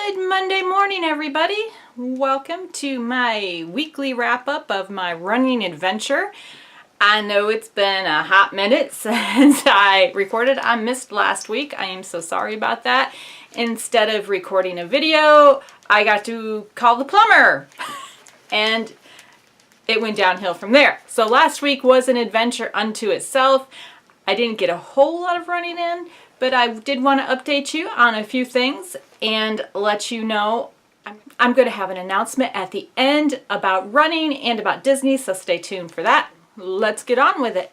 Good Monday morning, everybody. Welcome to my weekly wrap-up of my running adventure. I know it's been a hot minute since I recorded. I missed last week. I am so sorry about that. Instead of recording a video, I got to call the plumber. And it went downhill from there. So last week was an adventure unto itself. I didn't get a whole lot of running in, but I did want to update you on a few things and let you know I'm going to have an announcement at the end about running and about Disney, so stay tuned for that. Let's get on with it.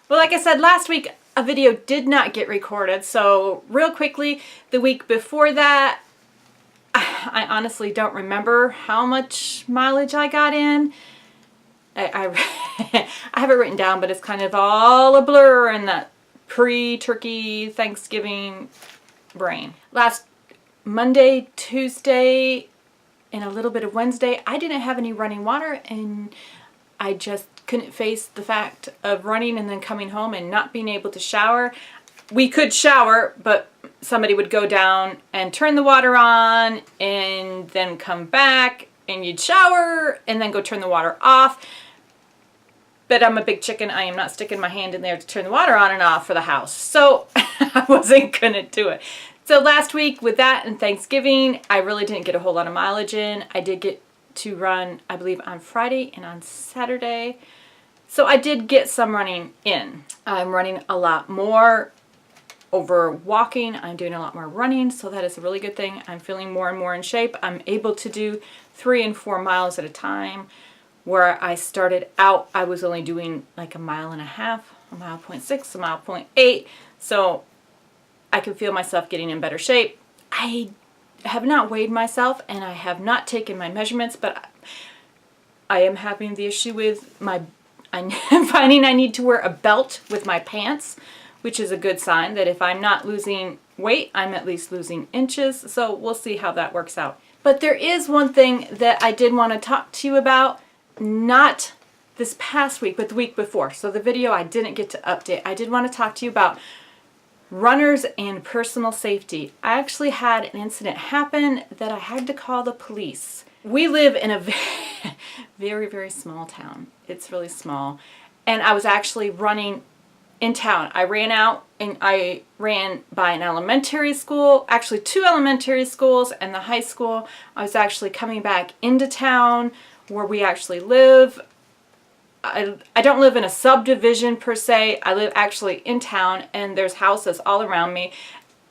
Well, like I said last week, a video did not get recorded, so real quickly, the week before that, I honestly don't remember how much mileage I got in. I have it written down, but it's kind of all a blur in that pre-turkey Thanksgiving brain. Last Monday, Tuesday, and a little bit of Wednesday, I didn't have any running water, and I just couldn't face the fact of running and then coming home and not being able to shower. We could shower, but somebody would go down and turn the water on and then come back and you'd shower and then go turn the water off. But I'm a big chicken. I am not sticking my hand in there to turn the water on and off for the house. So I wasn't going to do it. So last week with that and Thanksgiving, I really didn't get a whole lot of mileage in. I did get to run, I believe, on Friday and on Saturday. So I did get some running in. I'm running a lot more over walking. I'm doing a lot more running, so that is a really good thing. I'm feeling more and more in shape. I'm able to do 3 and 4 miles at a time. Where I started out, I was only doing like 1.5 miles, 1.6 miles, 1.8 miles. So I can feel myself getting in better shape. I have not weighed myself and I have not taken my measurements, but I am having the issue with I'm finding I need to wear a belt with my pants, which is a good sign that if I'm not losing weight, I'm at least losing inches. So we'll see how that works out. But there is one thing that I did want to talk to you about. Not this past week, but the week before. So the video I didn't get to update. I did want to talk to you about runners and personal safety. I actually had an incident happen that I had to call the police. We live in a very, very small town. It's really small. And I was actually running in town. I ran out and I ran by an elementary school, actually 2 elementary schools and the high school. I was actually coming back into town where we actually live. I don't live in a subdivision per se. I live actually in town and there's houses all around me.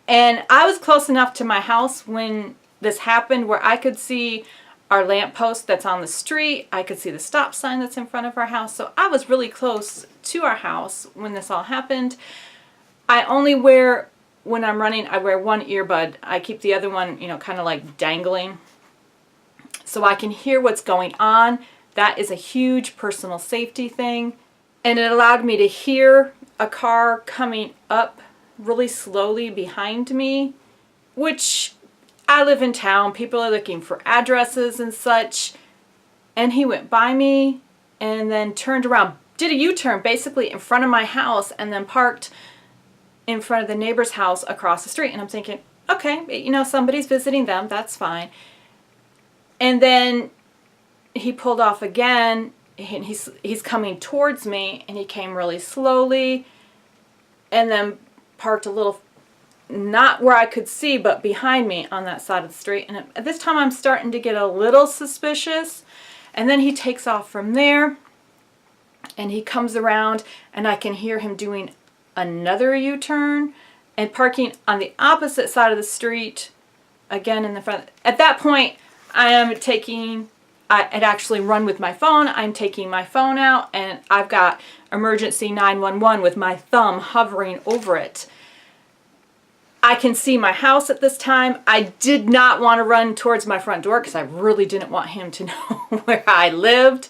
And I was close enough to my house when this happened where I could see our lamppost that's on the street. I could see the stop sign that's in front of our house. So I was really close to our house when this all happened. I only wear, when I'm running, I wear one earbud. I keep the other one, kind of like dangling, so I can hear what's going on. That is a huge personal safety thing. And it allowed me to hear a car coming up really slowly behind me, which I live in town. People are looking for addresses and such. And he went by me and then turned around, did a U-turn basically in front of my house and then parked in front of the neighbor's house across the street. And I'm thinking, okay, somebody's visiting them, that's fine. And then he pulled off again, and he's coming towards me, and he came really slowly, and then parked a little, not where I could see, but behind me on that side of the street. And at this time, I'm starting to get a little suspicious, and then he takes off from there, and he comes around, and I can hear him doing another U-turn, and parking on the opposite side of the street, again in the front. At that point, I had actually run with my phone. I'm taking my phone out and I've got emergency 911 with my thumb hovering over it. I can see my house at this time. I did not want to run towards my front door because I really didn't want him to know where I lived.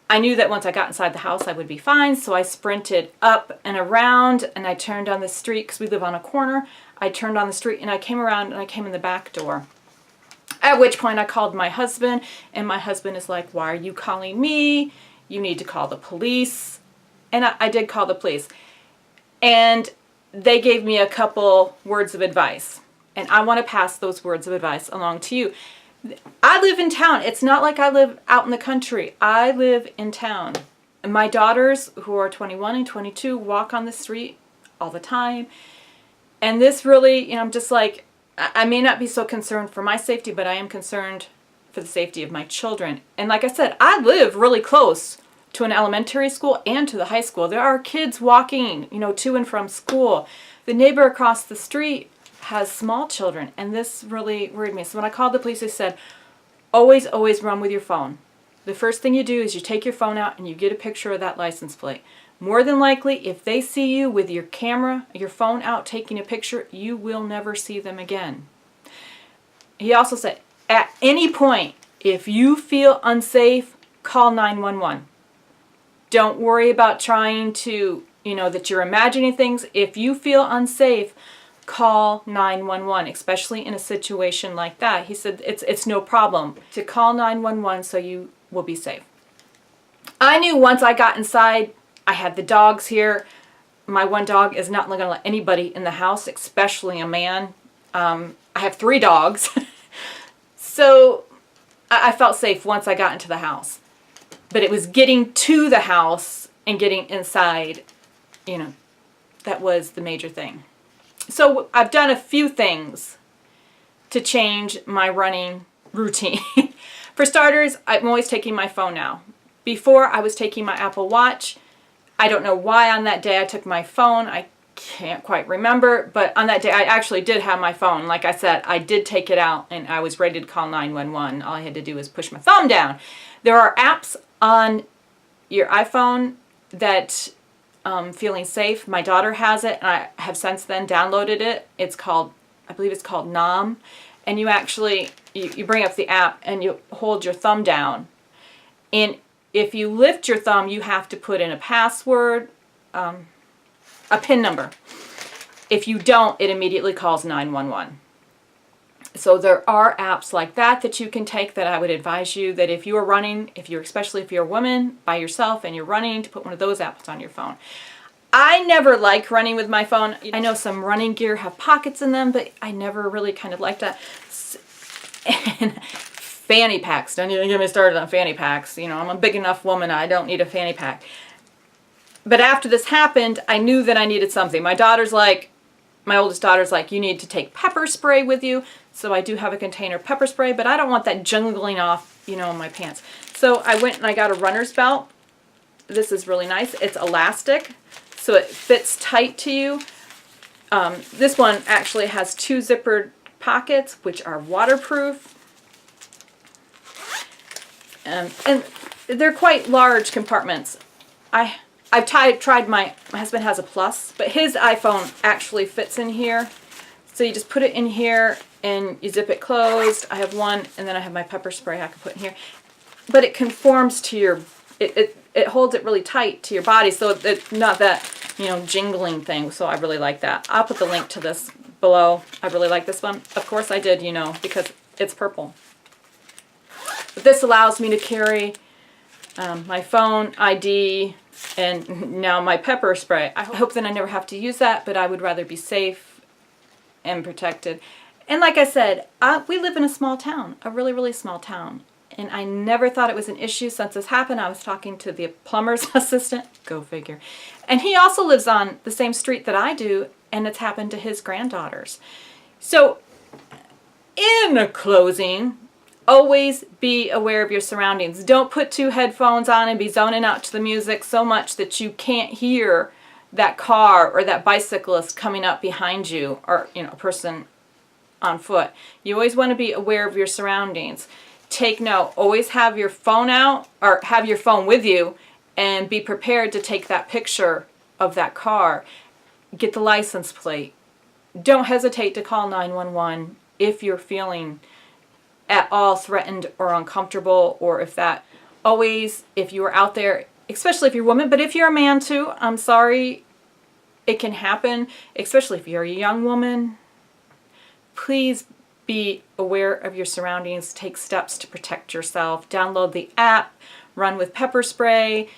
I knew that once I got inside the house I would be fine, so I sprinted up and around and I turned on the street because we live on a corner. I turned on the street and I came around and I came in the back door. At which point I called my husband, and my husband is like, why are you calling me? You need to call the police. And I did call the police. And they gave me a couple words of advice, and I want to pass those words of advice along to you. I live in town. It's not like I live out in the country. I live in town. And my daughters, who are 21 and 22, walk on the street all the time. And this really, I'm just like, I may not be so concerned for my safety, but I am concerned for the safety of my children. And like I said, I live really close to an elementary school and to the high school. There are kids walking, to and from school. The neighbor across the street has small children, and this really worried me. So when I called the police, they said, always, always run with your phone. The first thing you do is you take your phone out and you get a picture of that license plate. More than likely, if they see you with your camera, your phone out taking a picture, you will never see them again. He also said, at any point, if you feel unsafe, call 911. Don't worry about trying to, that you're imagining things. If you feel unsafe, call 911, especially in a situation like that. He said it's no problem to call 911 so you will be safe. I knew once I got inside, I had the dogs here. My one dog is not going to let anybody in the house, especially a man. I have 3 dogs. So I felt safe once I got into the house. But it was getting to the house and getting inside, that was the major thing. So I've done a few things to change my running routine. For starters, I'm always taking my phone now. Before, I was taking my Apple Watch. I don't know why on that day I took my phone. I can't quite remember, but on that day I actually did have my phone. Like I said, I did take it out and I was ready to call 911. All I had to do was push my thumb down. There are apps on your iPhone that Feeling Safe. My daughter has it, and I have since then downloaded it. I believe it's called NOM, and you actually, you bring up the app and you hold your thumb down, and if you lift your thumb, you have to put in a password, a PIN number. If you don't, it immediately calls 911. So there are apps like that you can take that I would advise you that if you are running, especially if you're a woman by yourself and you're running, to put one of those apps on your phone. I never like running with my phone. I know some running gear have pockets in them, but I never really kind of liked that. And fanny packs. Don't even get me started on fanny packs. I'm a big enough woman. I don't need a fanny pack. But after this happened, I knew that I needed something. My oldest daughter's like, you need to take pepper spray with you. So I do have a container of pepper spray, but I don't want that jingling off, in my pants. So I went and I got a runner's belt. This is really nice. It's elastic, so it fits tight to you. This one actually has 2 zippered pockets, which are waterproof. And they're quite large compartments. I've tried my husband has a Plus, but his iPhone actually fits in here. So you just put it in here and you zip it closed. I have one, and then I have my pepper spray I can put in here. But it conforms to it holds it really tight to your body, so it's not that, jingling thing. So I really like that. I'll put the link to this below. I really like this one. Of course I did, because it's purple. But this allows me to carry my phone, ID, and now my pepper spray. I hope that I never have to use that, but I would rather be safe and protected. And like I said, we live in a small town, a really, really small town. And I never thought it was an issue since this happened. I was talking to the plumber's assistant, go figure. And he also lives on the same street that I do, and it's happened to his granddaughters. So, in closing, always be aware of your surroundings. Don't put 2 headphones on and be zoning out to the music so much that you can't hear that car or that bicyclist coming up behind you, or a person on foot. You always want to be aware of your surroundings. Take note. Always have your phone out, or have your phone with you, and be prepared to take that picture of that car. Get the license plate. Don't hesitate to call 911 if you're feeling at all threatened or uncomfortable, or if you are out there, especially if you're a woman, but if you're a man too, I'm sorry, it can happen, especially if you're a young woman. Please be aware of your surroundings. Take steps to protect yourself. Download the app. Run with pepper spray.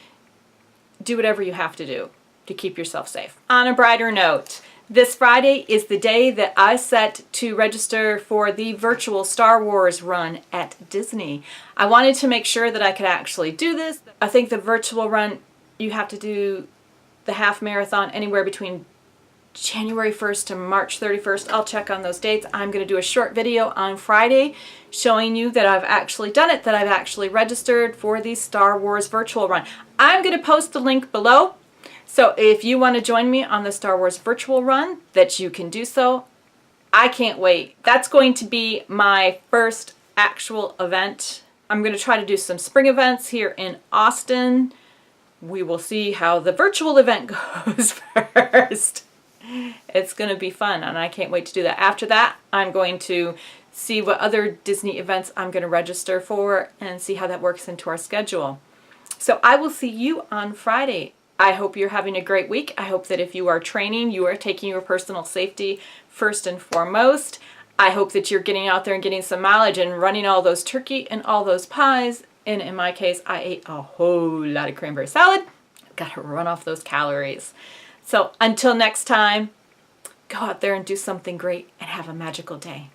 Do whatever you have to do to keep yourself safe. On a brighter note, This Friday is the day that I set to register for the virtual Star Wars run at Disney. I wanted to make sure that I could actually do this. I think the virtual run, you have to do the half marathon anywhere between January 1st to March 31st. I'll check on those dates. I'm going to do a short video on Friday showing you that I've actually done it, that I've actually registered for the Star Wars virtual run. I'm going to post the link below. So if you want to join me on the Star Wars virtual run, that you can do so. I can't wait. That's going to be my first actual event. I'm going to try to do some spring events here in Austin. We will see how the virtual event goes first. It's going to be fun, and I can't wait to do that. After that, I'm going to see what other Disney events I'm going to register for and see how that works into our schedule. So I will see you on Friday. I hope you're having a great week. I hope that if you are training, you are taking your personal safety first and foremost. I hope that you're getting out there and getting some mileage and running all those turkey and all those pies. And in my case, I ate a whole lot of cranberry salad. Got to run off those calories. So until next time, go out there and do something great and have a magical day.